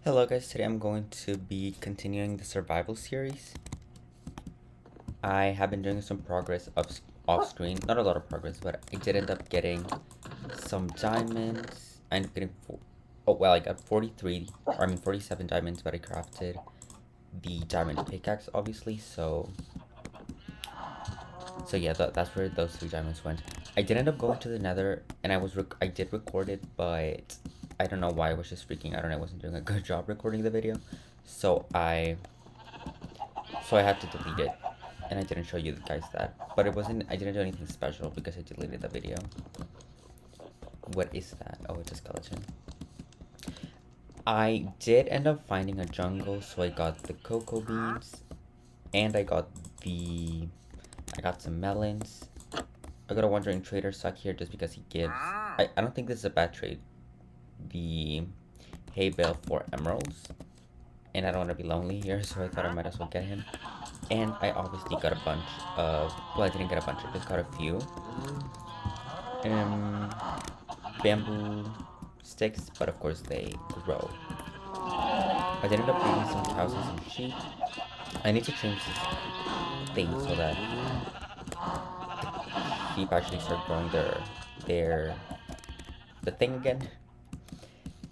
Hello guys, today I'm going to be continuing the survival series. I have been doing some progress off screen, not a lot of progress, but I did end up getting some diamonds. I ended up getting, I got 47 diamonds, but I crafted the diamond pickaxe, obviously, so yeah, that's where those 3 diamonds went. I did end up going to the nether, and I did record it, but I don't know why I was just freaking out and I wasn't doing a good job recording the video, so I had to delete it, and I didn't show you guys that. But I didn't do anything special because I deleted the video. What is that? Oh, it's a skeleton. I did end up finding a jungle, so I got the cocoa beans, and I got some melons. I got a wandering trader stuck here just because he gives, I don't think this is a bad trade, the hay bale for emeralds, and I don't want to be lonely here, so I thought I might as well get him. And I obviously got a bunch of, well, I didn't get a bunch, I just got a few bamboo sticks, but of course they grow. I did end up breeding some cows and some sheep. I need to change this thing so that sheep actually start growing their the thing again.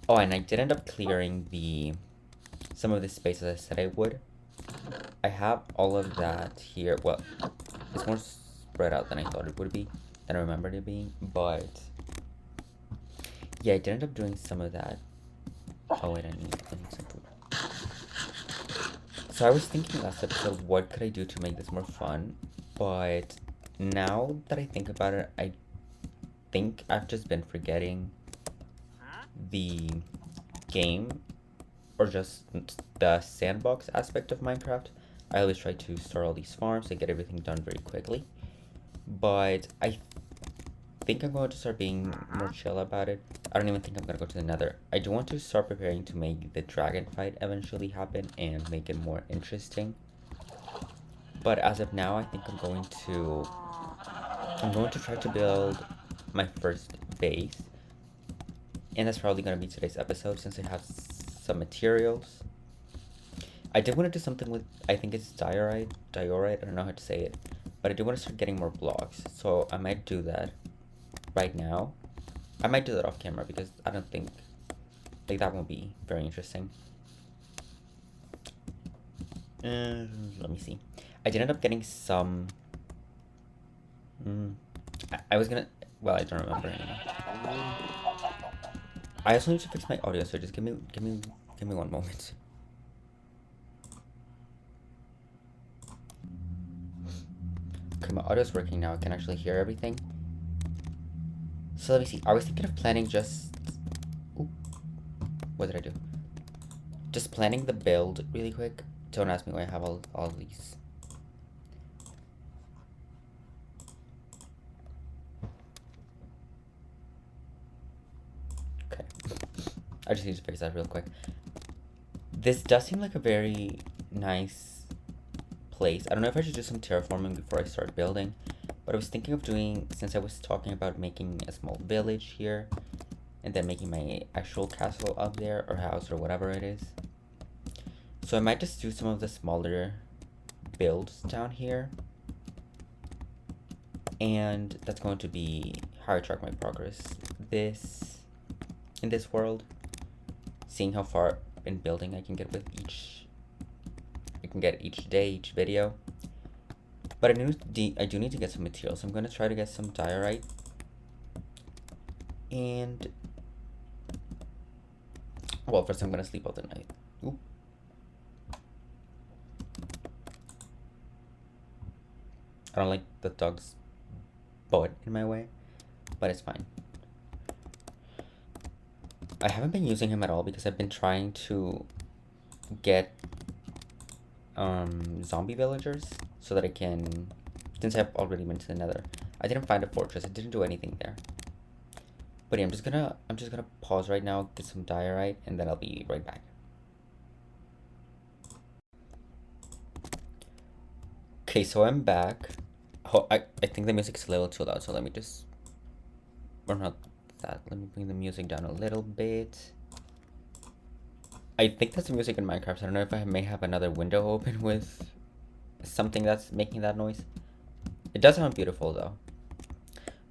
Oh, and I did end up clearing some of the space as I said I would. I have all of that here. Well, it's more spread out than I thought it would be, than I remembered it being, but yeah, I did end up doing some of that. Oh wait, I need some food. So I was thinking last episode, what could I do to make this more fun? But now that I think about it, I think I've just been forgetting the game, or just the sandbox aspect of Minecraft. I always try to start all these farms and get everything done very quickly. But I think I'm going to start being more chill about it. I don't even think I'm going to go to the nether. I do want to start preparing to make the dragon fight eventually happen and make it more interesting. But as of now, I think I'm going to try to build my first base. And that's probably going to be today's episode since I have some materials. I did want to do something with, I think it's diorite, I don't know how to say it. But I do want to start getting more blocks, so I might do that right now. I might do that off camera because I don't think, like, that won't be very interesting. Let me see. I did end up getting some, I was gonna, well, I don't remember anymore. I also need to fix my audio, so just give me 1 moment. Okay, my audio's working now. I can actually hear everything. So let me see. I was thinking of planning just... Ooh. What did I do? Just planning the build really quick. Don't ask me why I have all these. Okay. I just need to fix that real quick. This does seem like a very nice place. I don't know if I should do some terraforming before I start building. But I was thinking of doing, since I was talking about making a small village here, and then making my actual castle up there, or house, or whatever it is. So I might just do some of the smaller builds down here. And that's going to be how I track my progress in this world. Seeing how far in building I can get with each day, each video. But I do need to get some materials. I'm going to try to get some diorite. And, well, first I'm going to sleep all the night. Ooh. I don't like the dog's butt in my way, but it's fine. I haven't been using him at all because I've been trying to get zombie villagers so that I can, since I've already been to the nether. I didn't find a fortress. I didn't do anything there. But yeah, I'm just gonna pause right now, get some diorite, and then I'll be right back. Okay, so I'm back. Oh, I think the music's a little too loud, so let me just, or not that, let me bring the music down a little bit. I think that's the music in Minecraft. I don't know if I may have another window open with something that's making that noise. It does sound beautiful though.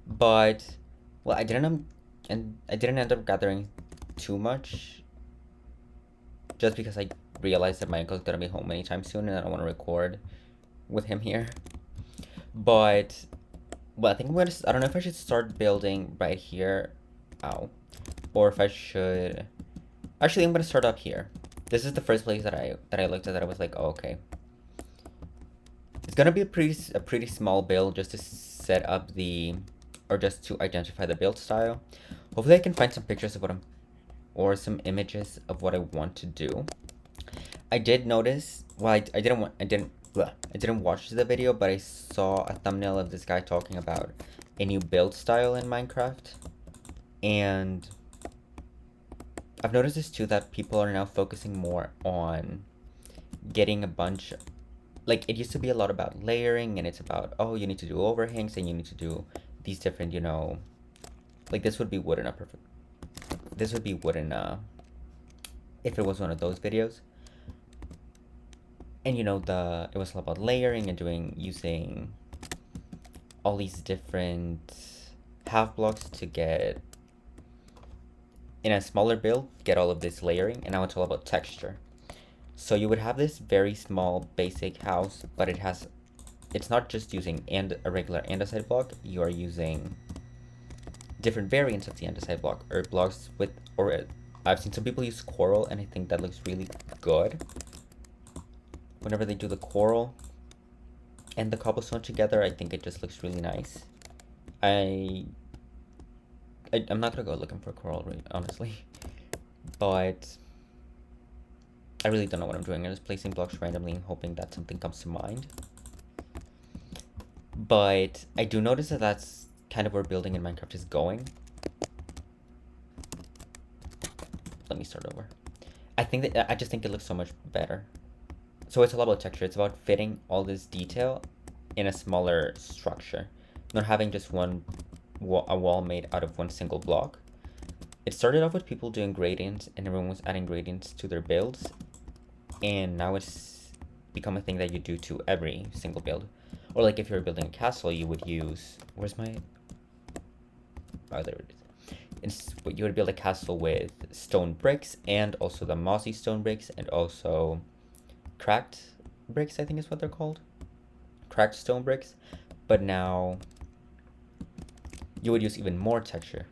But well, I didn't end up gathering too much just because I realized that my uncle's gonna be home anytime soon and I don't want to record with him here. But well, I think I don't know if I should start building right here. Ow. Or if I should. Actually, I'm gonna start up here. This is the first place that I looked at that I was like, oh, okay. It's gonna be a pretty small build just to set up or just to identify the build style. Hopefully I can find some pictures of or some images of what I want to do. I did notice, well, I didn't watch the video, but I saw a thumbnail of this guy talking about a new build style in Minecraft. And I've noticed this too, that people are now focusing more on getting a bunch, like it used to be a lot about layering, and it's about, oh, you need to do overhangs and you need to do these different, like this would be wood in if it was one of those videos. And it was all about layering and using all these different half blocks to get, in a smaller build, get all of this layering, and now it's all about texture. So you would have this very small basic house, but it's not just using a regular andesite block, you are using different variants of the andesite block, or blocks I've seen some people use coral, and I think that looks really good. Whenever they do the coral and the cobblestone together, I think it just looks really nice. I'm not gonna go looking for coral, really, honestly, but I really don't know what I'm doing. I'm just placing blocks randomly and hoping that something comes to mind. But I do notice that that's kind of where building in Minecraft is going. Let me start over. I just think it looks so much better. So it's all about texture. It's about fitting all this detail in a smaller structure, not having just a wall made out of one single block. It started off with people doing gradients, and everyone was adding gradients to their builds, and now it's become a thing that you do to every single build. Or like if you're building a castle, you would use, oh, there it is. You would build a castle with stone bricks, and also the mossy stone bricks, and also cracked bricks, I think is what they're called. Cracked stone bricks. But now you would use even more texture.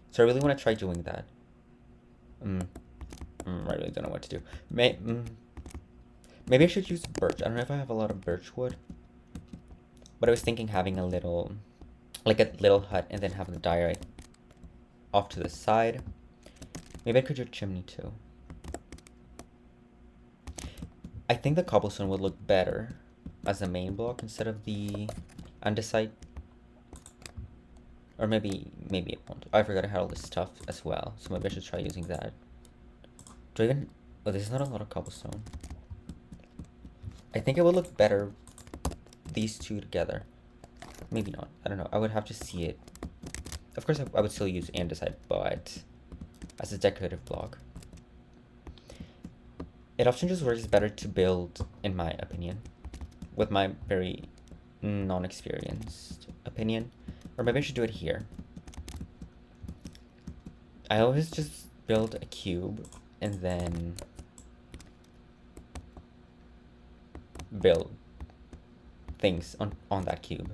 So I really want to try doing that. I really don't know what to do. Maybe I should use birch. I don't know if I have a lot of birch wood. But I was thinking having a little hut, and then having the diorite off to the side. Maybe I could do a chimney too. I think the cobblestone would look better as a main block instead of the andesite. Or maybe it won't. I forgot I had all this stuff as well, so maybe I should try using that. Oh, there's not a lot of cobblestone. I think it would look better, these two together. Maybe not. I don't know. I would have to see it. Of course, I would still use andesite, but as a decorative block. It often just works better to build, in my opinion, with my very non-experienced opinion. Or maybe I should do it here. I always just build a cube and then build things on that cube.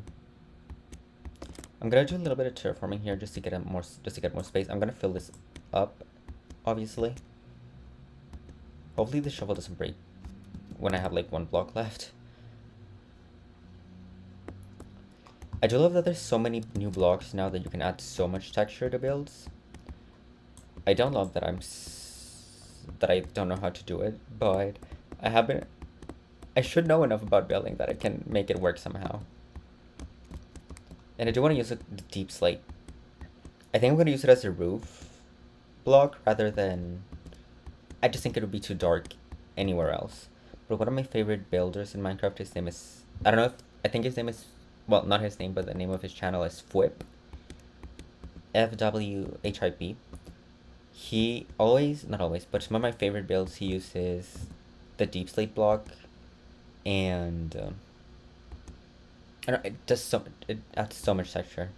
I'm gonna do a little bit of terraforming here just to get more space. I'm gonna fill this up, obviously. Hopefully the shovel doesn't break when I have like one block left. I do love that there's so many new blocks now that you can add so much texture to builds. I don't love that I don't know how to do it, but I should know enough about building that I can make it work somehow. And I do want to use a deep slate. I think I'm going to use it as a roof block rather than... I just think it would be too dark anywhere else. But one of my favorite builders in Minecraft, his name is... I think his name is... Well, not his name, but the name of his channel is Fwhip. FWHIP. he always, not always, but some of my favorite builds, he uses the deep slate block, and I don't, it adds so much texture,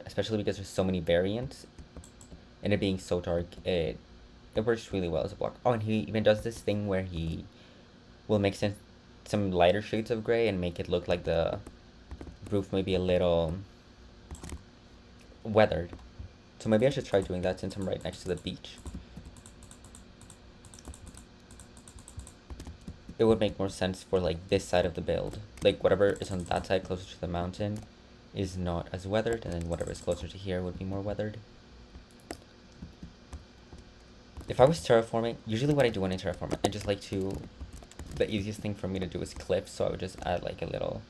especially because there's so many variants, and it being so dark, it works really well as a block. Oh, and he even does this thing where he will make some lighter shades of gray and make it look like the roof may be a little weathered. So maybe I should try doing that since I'm right next to the beach. It would make more sense for like this side of the build. Like whatever is on that side closer to the mountain is not as weathered, and then whatever is closer to here would be more weathered. If I was terraforming, usually what I do when I terraform, I just like to, the easiest thing for me to do is cliffs, so I would just add like a little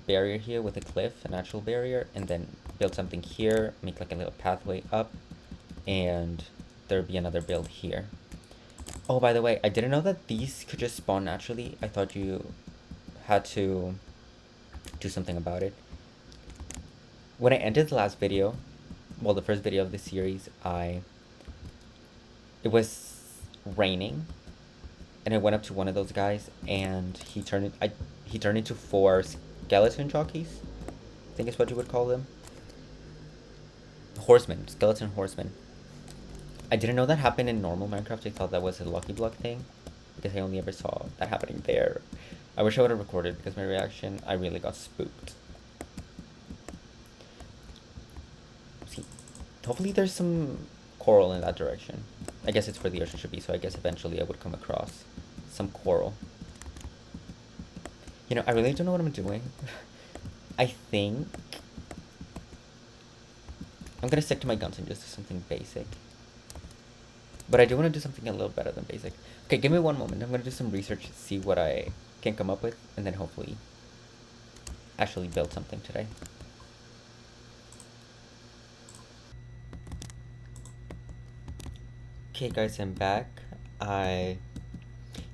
barrier here with a cliff, a natural barrier, and then build something here, make like a little pathway up, and there'd be another build here. Oh, by the way, I didn't know that these could just spawn naturally. I thought you had to do something about it. When I ended the last video, well, the first video of the series, it was raining, and I went up to one of those guys, and he turned into 4 skeleton jockeys, I think is what you would call them. Horsemen, skeleton horsemen. I didn't know that happened in normal Minecraft. I thought that was a Lucky Block thing, because I only ever saw that happening there. I wish I would have recorded, because my reaction, I really got spooked. See, hopefully there's some coral in that direction. I guess it's where the ocean should be, so I guess eventually I would come across some coral. You know, I really don't know what I'm doing. I think I'm gonna stick to my guns and just do something basic. But I do want to do something a little better than basic. Okay, give me one moment. I'm gonna do some research, see what I can come up with, and then hopefully actually build something today. Okay guys, I'm back. I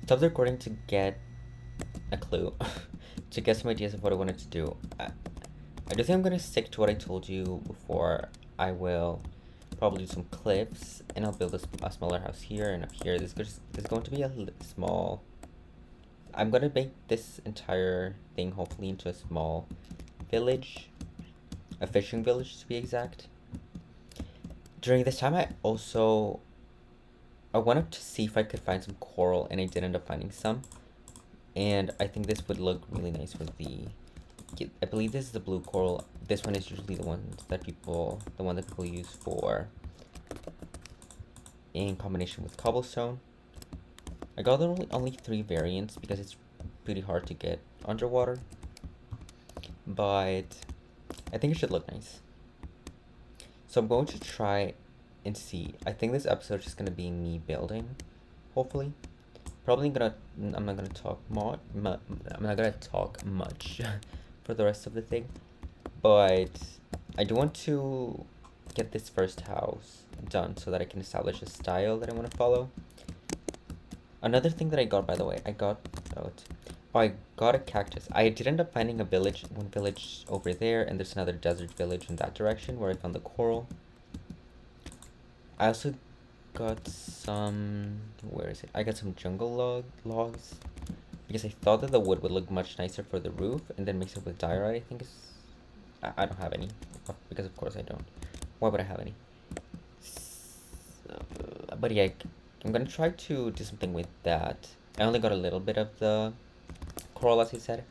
stopped recording to get a clue, to get some ideas of what I wanted to do. I do think I'm gonna stick to what I told you before. I will probably do some cliffs, and I'll build a smaller house here and up here. This is going to be a small... I'm gonna make this entire thing hopefully into a small village, a fishing village to be exact. During this time, I went up to see if I could find some coral, and I did end up finding some. And I think this would look really nice with I believe this is the blue coral. This one is usually the one that people use for in combination with cobblestone. I got only 3 variants because it's pretty hard to get underwater, but I think it should look nice. So I'm going to try and see. I think this episode is just gonna be me building, hopefully. I'm not gonna talk much for the rest of the thing, but I do want to get this first house done so that I can establish a style that I want to follow. Another thing that I got, by the way, I got a cactus. I did end up finding one village over there, and there's another desert village in that direction where I found the coral. I also got some, where is it? I got some jungle logs, because I thought that the wood would look much nicer for the roof, and then mix it with diorite. I think I don't have any, because of course I don't. Why would I have any? But yeah, I'm gonna try to do something with that. I only got a little bit of the coral, as I said.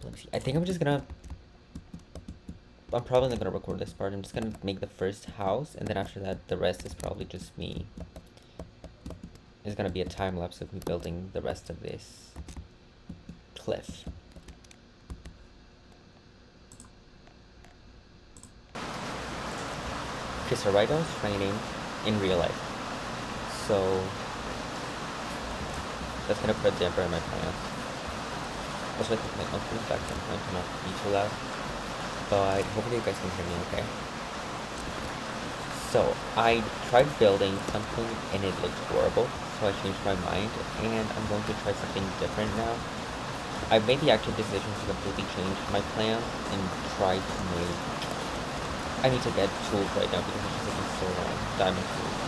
Let me see. I think I'm probably not gonna record this part. I'm just gonna make the first house, and then after that, the rest is probably just me. It's gonna be a time lapse of me building the rest of this cliff. Okay, so right now it's training in real life, so that's gonna put a damper in my plans. Also, I think my uncle's back there, I'm trying to not be too loud, but hopefully you guys can hear me okay. So I tried building something and it looked horrible, so I changed my mind, and I'm going to try something different now. I made the active decision to completely change my plan and try to make I need to get tools right now because it's just taking so long. Diamond tools.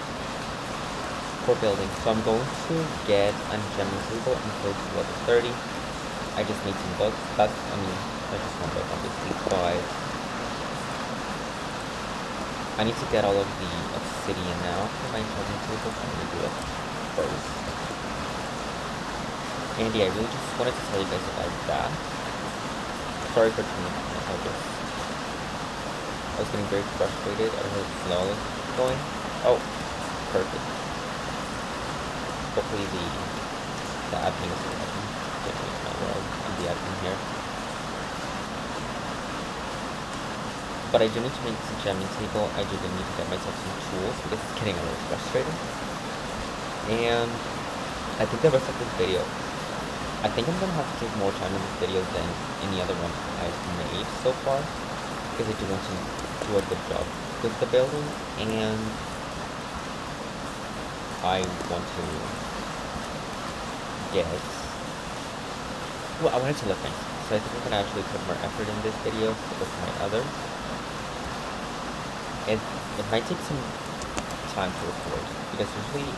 For building. So I'm going to get an enchantment table and go to level 30. I just need some books. That's just one book obviously, but I need to get all of the obsidian now for my enchantment table. I'm gonna do it first. And yeah, I really just wanted to tell you guys about that. Sorry for turning on. I was getting very frustrated at how slow it was going. Oh, perfect. Hopefully the admin is working. Generate my world and the admin here. But I do need to make this enchantment table. I do need to get myself some tools because it's getting a little frustrating. And I think the rest of this video, I think I'm gonna have to take more time in this video than any other one I've made so far, because I do want to do a good job with the building, and I want to get, well, I wanted to look nice, so I think I'm gonna actually put more effort in this video with my others. It might take some time to record, because usually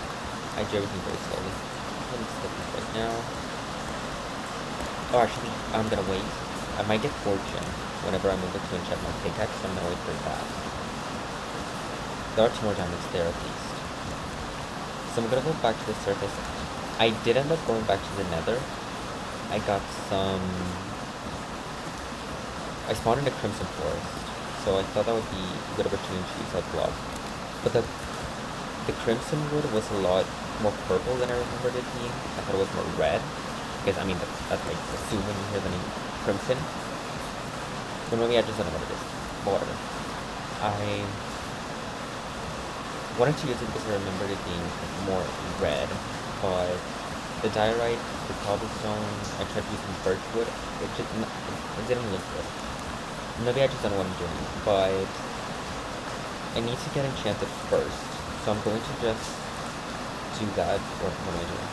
I do everything very slowly. Let me skip this right now. Oh, actually, I'm gonna wait. I might get fortune whenever I'm able to enchant my pickaxe, so I'm gonna wait for that. There are 2 more diamonds there at least. So I'm gonna go back to the surface. I did end up going back to the nether. I got some... I spawned in a crimson forest, so I thought that would be a good opportunity to use that block. But the crimson wood was a lot more purple than I remembered it being. I thought it was more red. Because, I mean, that's like assume when you hear the name crimson. But maybe I just don't know what it is. But whatever. I wanted to use it because I remembered it being more red. But the diorite, the cobblestone, I tried to use some birch wood. It didn't look good. Maybe I just don't know what I'm doing. But I need to get enchanted first. So I'm going to just do that. Or what am I doing?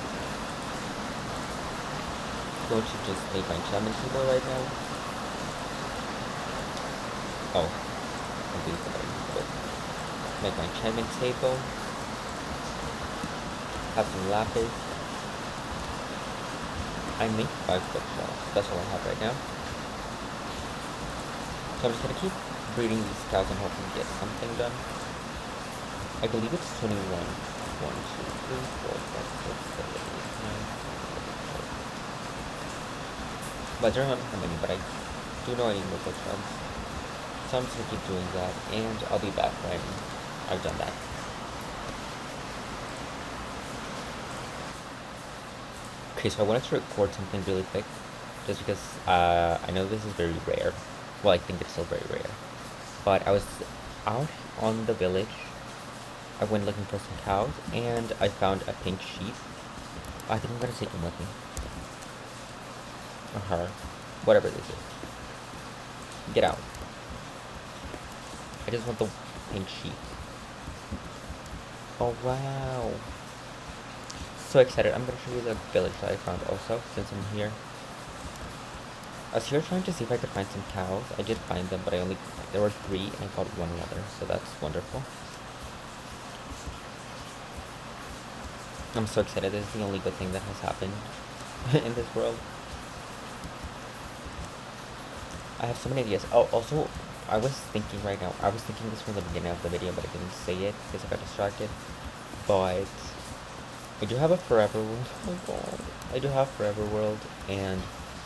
Going to just make my enchantment table right now. Oh, I'll do that. Make my enchantment table. Have some lapis. I make 5 bookshelves. That's all I have right now. So I'm just gonna keep breeding these cows and hoping to get something done. I believe it's 21. 1, 2, 3, 4, 5, 6, 7, 8, 9. But I don't remember how many, but I do know I need more bookshelves. So I'm just gonna keep doing that, and I'll be back when I've done that. Okay, so I wanted to record something really quick, just because I know this is very rare. Well, I think it's still very rare. But I was out on the village. I went looking for some cows, and I found a pink sheep. I think I'm gonna take him with me. Or her. Whatever this is. Get out. I just want the pink sheep. Oh wow. So excited. I'm gonna show you the village that I found also, since I'm here. I was here trying to see if I could find some cows. I did find them, but there were 3 and I caught 1 leather, so that's wonderful. I'm so excited. This is the only good thing that has happened in this world. I have so many ideas. Oh, also, I was thinking right now, I was thinking this from the beginning of the video, but I didn't say it because I got distracted. But I do have a forever world. Oh my god. I do have forever world, and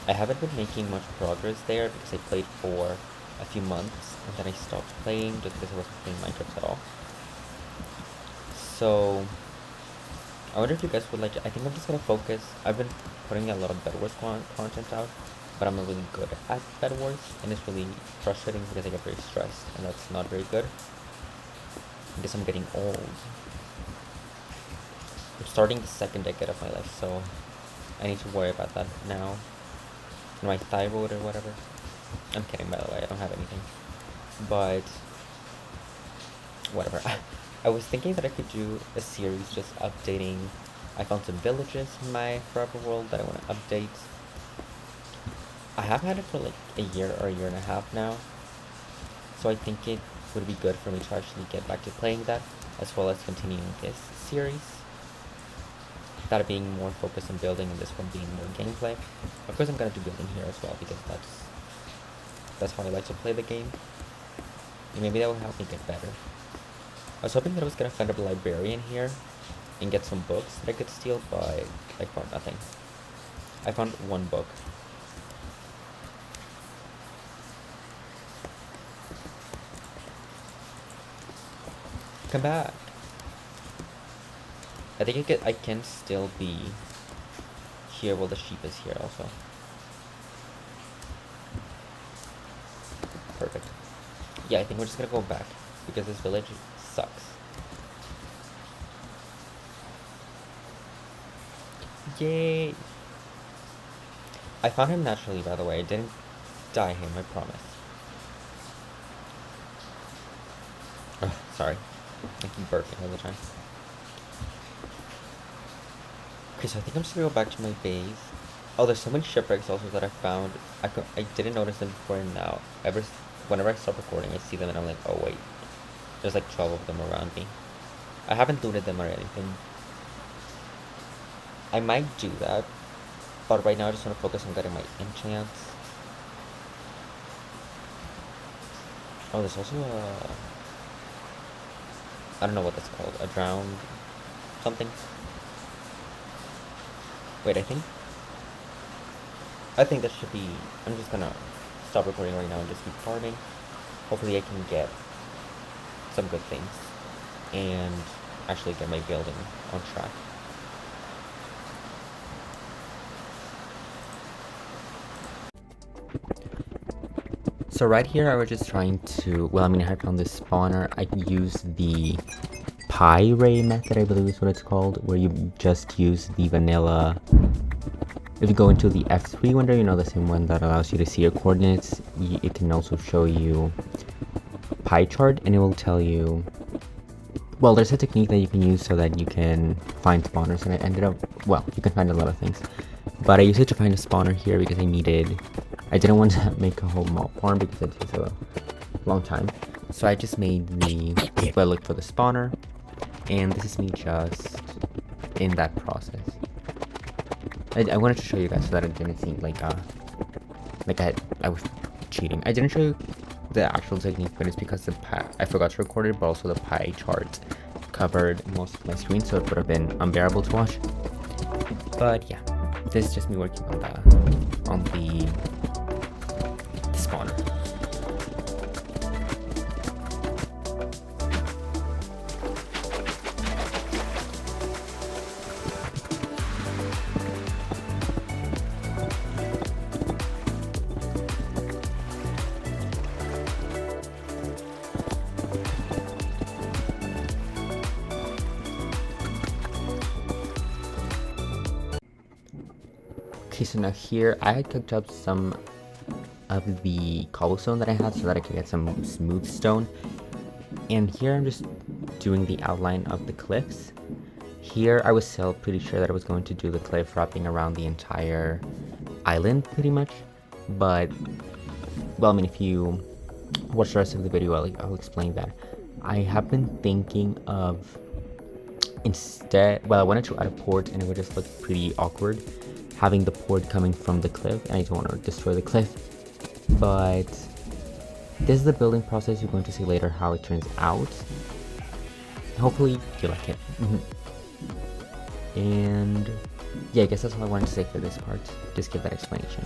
I haven't been making much progress there because I played for a few months, and then I stopped playing just because I wasn't playing Minecraft at all. So I wonder if you guys would like to, I think I'm just gonna focus. I've been putting a lot of Bed Wars content out, but I'm not really good at Bed Wars, and it's really frustrating because I get very stressed, and that's not very good. Because I'm getting old. I'm starting the 2nd decade of my life, so I need to worry about that now. My thyroid or whatever. I'm kidding, by the way, I don't have anything. But whatever. I was thinking that I could do a series just updating. I found some villages in my forever world that I want to update. I have had it for like a year or a year and a half now. So I think would be good for me to actually get back to playing that, as well as continuing this series. That being more focused on building and this one being more gameplay. Of course I'm gonna do building here as well because that's how I like to play the game. And maybe that will help me get better. I was hoping that I was gonna find a librarian here and get some books that I could steal, but I found nothing. I found one book. Come back. I think I can still be here while the sheep is here also. Perfect. Yeah, I think we're just gonna go back because this village sucks. Yay! I found him naturally, by the way. I didn't dye him, I promise. Oh, sorry. I keep burping all the time. Okay, so I think I'm just gonna go back to my base. Oh, there's so many shipwrecks also that I found. I didn't notice them before, and now whenever I stop recording, I see them and I'm like, oh wait, there's like 12 of them around me. I haven't looted them or anything. I might do that, but right now I just want to focus on getting my enchants. Oh, there's also I don't know what that's called. A drowned something. Wait, I think that should be... I'm just gonna stop recording right now and just keep farming. Hopefully I can get some good things and actually get my building on track. So right here I was just trying to... Well, I mean, I found this spawner. I used the pie ray method, I believe is what it's called, where you just use the vanilla... If you go into the F3 window, you know, the same one that allows you to see your coordinates, it can also show you pie chart, and it will tell you... Well, there's a technique that you can use so that you can find spawners, and I ended up... Well, you can find a lot of things. But I used it to find a spawner here because I didn't want to make a whole mob farm because it takes a long time. So I just made I looked for the spawner, and this is me just in that process. I wanted to show you guys so that it didn't seem like I was cheating. I didn't show you the actual technique, but it's because I forgot to record it, but also the pie chart covered most of my screen, so it would have been unbearable to watch. But yeah, this is just me working on the spawner. Okay, so now here I had cooked up some of the cobblestone that I had so that I could get some smooth stone. And here I'm just doing the outline of the cliffs. Here I was still pretty sure that I was going to do the cliff wrapping around the entire island pretty much. But, well, I mean, if you watch the rest of the video, I'll explain that. I have been thinking of I wanted to add a port, and it would just look pretty awkward having the port coming from the cliff, and I don't want to destroy the cliff. But this is the building process. You're going to see later how it turns out. Hopefully you like it. And yeah, I guess that's all I wanted to say for this part. Just give that explanation.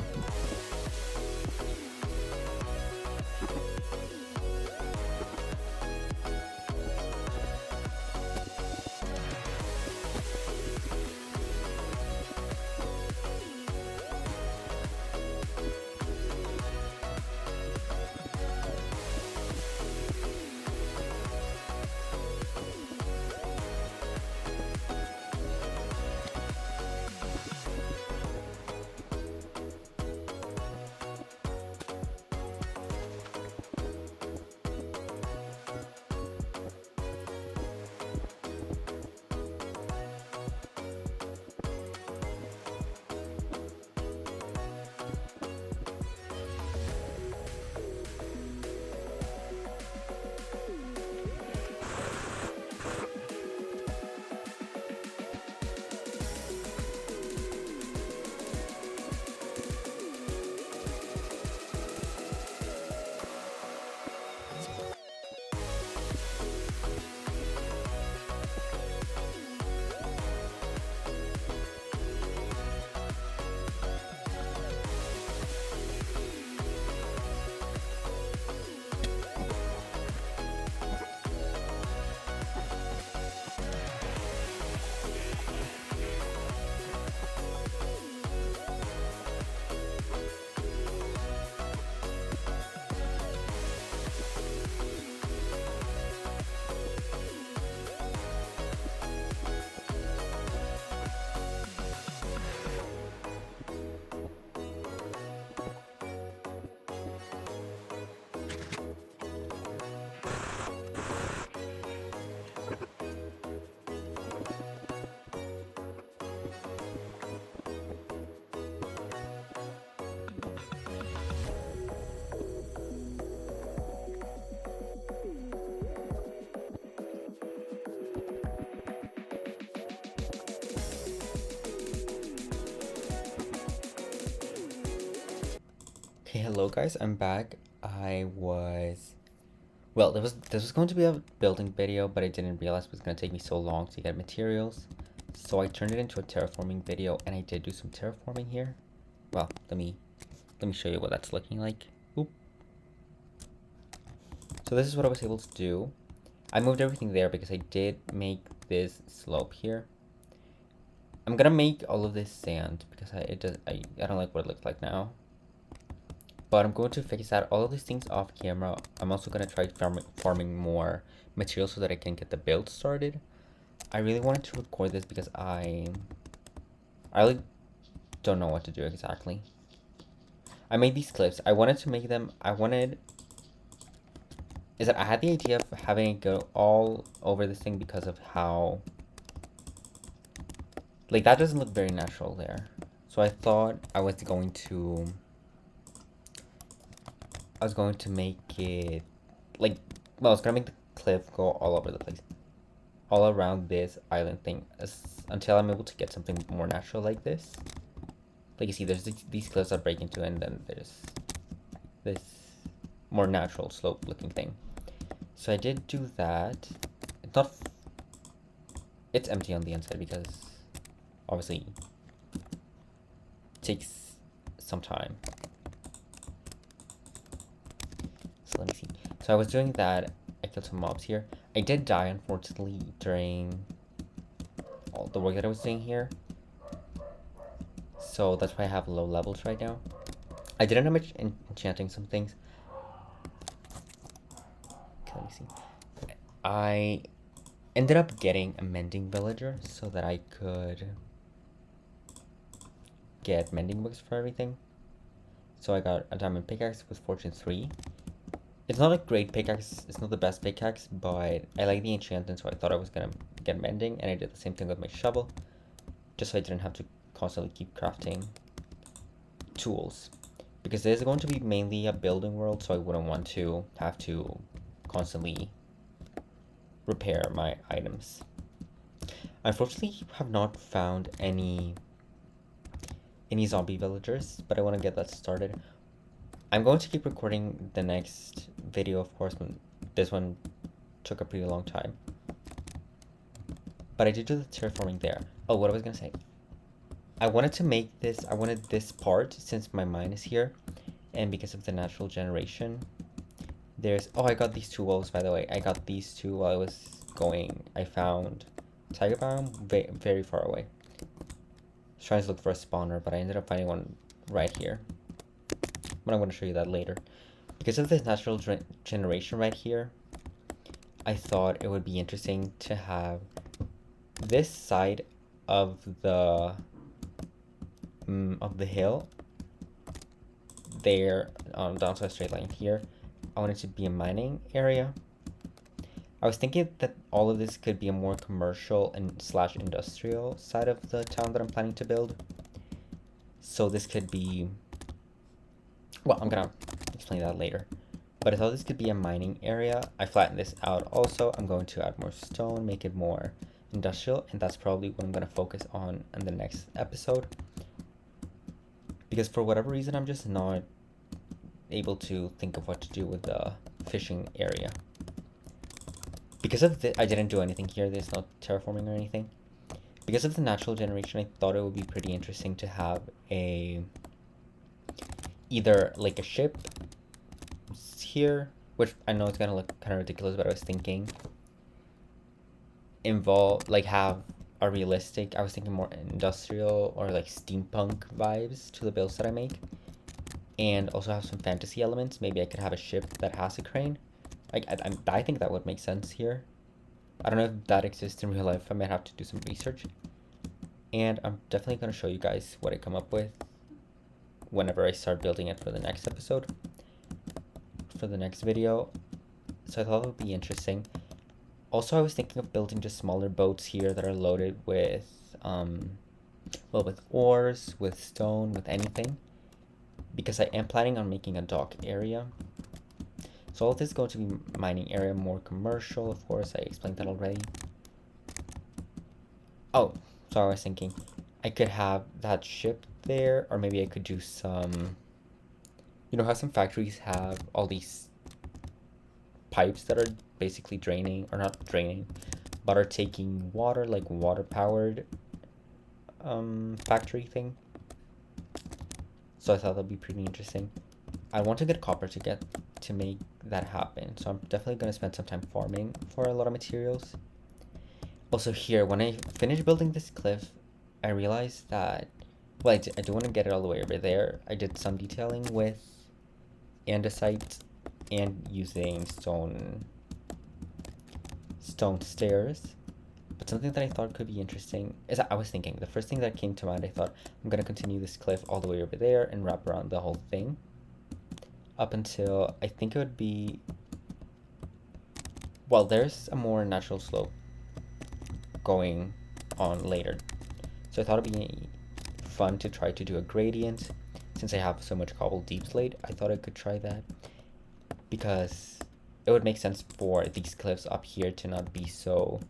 Okay, hello guys, I'm back. Well, this was going to be a building video, but I didn't realize it was going to take me so long to get materials. So I turned it into a terraforming video, and I did do some terraforming here. Well, let me show you what that's looking like. Oop. So this is what I was able to do. I moved everything there because I did make this slope here. I'm gonna make all of this sand because I don't like what it looks like now. But I'm going to fix out all of these things off camera. I'm also going to try farming more materials so that I can get the build started. I really wanted to record this because I really don't know what to do exactly. I made these clips. I wanted to make them. I had the idea of having it go all over this thing because of how, like, that doesn't look very natural there. So I thought I was going to make it like, well, I was gonna make the cliff go all over the place, all around this island thing, until I'm able to get something more natural like this. Like you see, there's these cliffs that break into, and then there's this more natural slope looking thing. So I did do that. It's empty on the inside because obviously it takes some time. So let me see. So I was doing that. I killed some mobs here. I did die, unfortunately, during all the work that I was doing here. So that's why I have low levels right now. I did end up enchanting some things. Okay, let me see. I ended up getting a mending villager so that I could get mending books for everything. So I got a diamond pickaxe with fortune 3. It's not a great pickaxe, it's not the best pickaxe, but I like the enchantment, so I thought I was gonna get mending, and I did the same thing with my shovel, just so I didn't have to constantly keep crafting tools. Because this is going to be mainly a building world, so I wouldn't want to have to constantly repair my items. I unfortunately have not found any zombie villagers, but I want to get that started. I'm going to keep recording the next video, of course, when this one took a pretty long time. But I did do the terraforming there. Oh, what I was gonna say. I wanted this part, since my mine is here, and because of the natural generation, I got these 2 wolves, by the way. I got these 2 while I was going. I found tiger biome very far away. I was trying to look for a spawner, but I ended up finding one right here. But I'm going to show you that later. Because of this natural generation right here, I thought it would be interesting to have this side of the hill there, down to a straight line here. I want it to be a mining area. I was thinking that all of this could be a more commercial and / industrial side of the town that I'm planning to build. So this could be, well, I'm gonna explain that later. But I thought this could be a mining area. I flattened this out also. I'm going to add more stone, make it more industrial, and that's probably what I'm gonna focus on in the next episode. Because for whatever reason, I'm just not able to think of what to do with the fishing area. Because of I didn't do anything here. There's no terraforming or anything. Because of the natural generation, I thought it would be pretty interesting to have either like a ship here, which I know it's gonna look kind of ridiculous, but I was thinking have a realistic, I was thinking more industrial or like steampunk vibes to the builds that I make, and also have some fantasy elements. Maybe I could have a ship that has a crane. Like I think that would make sense here. I don't know if that exists in real life. I might have to do some research, and I'm definitely going to show you guys what I come up with whenever I start building it for the next episode, for the next video. So I thought it would be interesting. Also, I was thinking of building just smaller boats here that are loaded with, with ores, with stone, with anything, because I am planning on making a dock area. So all of this is going to be mining area, more commercial, of course. I explained that already. Oh, so I was thinking I could have that ship there, or maybe I could do some You know how some factories have all these pipes that are basically draining, or not draining, but are taking water, like water powered factory thing. So I thought that'd be pretty interesting. I want to get copper to make that happen. So I'm definitely gonna spend some time farming for a lot of materials. Also here, when I finished building this cliff, I realized that, well, I do want to get it all the way over there. I did some detailing with andesite and using stone stairs. But something that I thought could be interesting is that I was thinking, the first thing that came to mind, I thought, I'm going to continue this cliff all the way over there and wrap around the whole thing. Up until, I think it would be, well, there's a more natural slope going on later. So I thought it'd be fun to try to do a gradient. Since I have so much cobble deep slate, I thought I could try that. Because it would make sense for these cliffs up here to not be so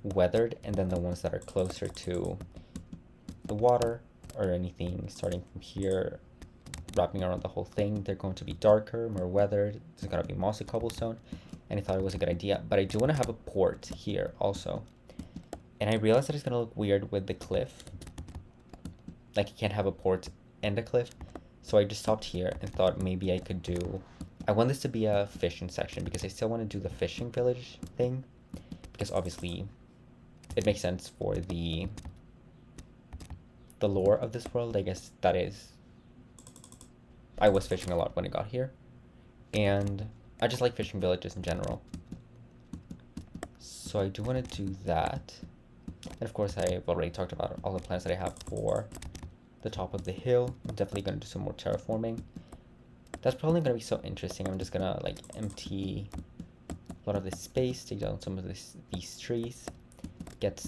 weathered, and then the ones that are closer to the water or anything starting from here wrapping around the whole thing, they're going to be darker, more weathered. There's gonna be mossy cobblestone, and I thought it was a good idea. But I do want to have a port here also, and I realized that it's gonna look weird with the cliff, like you can't have a port and a cliff. So I just stopped here and thought maybe I could do, I want this to be a fishing section because I still want to do the fishing village thing, because obviously it makes sense for the lore of this world. I guess that is, I was fishing a lot when I got here, and I just like fishing villages in general. So I do want to do that. And of course I've already talked about all the plans that I have for the top of the hill. I'm definitely going to do some more terraforming. That's probably going to be so interesting. I'm just going to like empty a lot of this space, take down some of these trees, get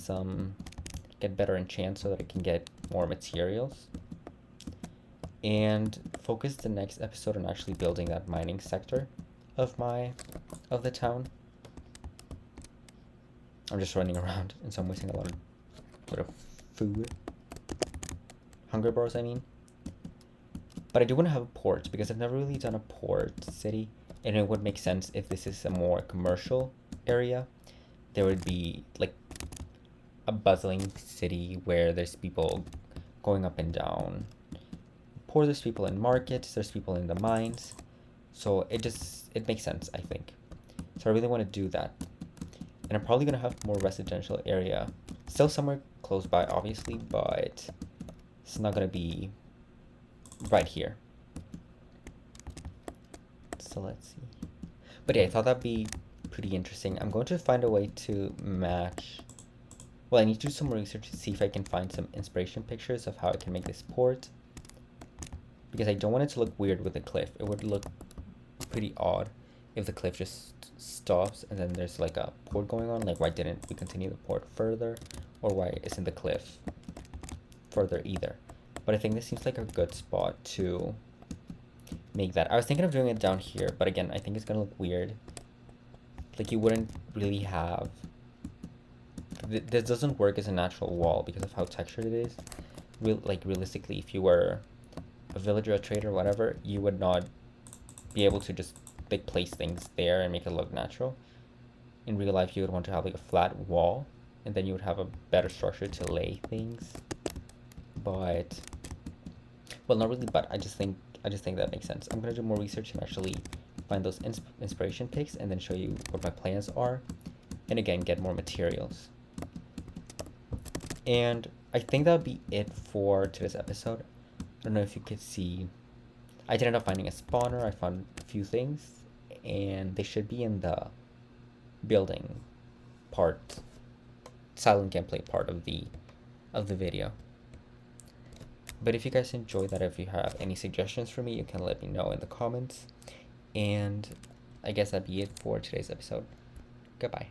better enchants so that I can get more materials, and focus the next episode on actually building that mining sector of the town. I'm just running around, and so I'm wasting a lot of food. Hunger bars, I mean. But I do want to have a port because I've never really done a port city, and it would make sense if this is a more commercial area. There would be like a bustling city where there's people going up and down. There's people in markets, there's people in the mines. So it makes sense, I think. So I really want to do that. And I'm probably going to have more residential area. Still somewhere close by, obviously, but it's not going to be right here. So let's see. But yeah, I thought that'd be pretty interesting. I'm going to find a way to match. Well, I need to do some more research to see if I can find some inspiration pictures of how I can make this port. Because I don't want it to look weird with the cliff. It would look pretty odd if the cliff just stops and then there's like a port going on. Like, why didn't we continue the port further? Or why isn't the cliff further either? But I think this seems like a good spot to make that. I was thinking of doing it down here, but again, I think it's gonna look weird. Like, you wouldn't really have... This doesn't work as a natural wall because of how textured it is. Realistically, if you were a villager, a trader, whatever, you would not be able to just like place things there and make it look natural. In real life, you would want to have like a flat wall, and then you would have a better structure to lay things. But, well, not really, but I just think that makes sense. I'm gonna do more research and actually find those inspiration pics and then show you what my plans are, and again, get more materials. And I think that would be it for today's episode. I don't know if you could see, I did end up finding a spawner. I found a few things, and they should be in the building part, silent gameplay part of the video. But if you guys enjoyed that, if you have any suggestions for me, you can let me know in the comments. And I guess that'd be it for today's episode. Goodbye.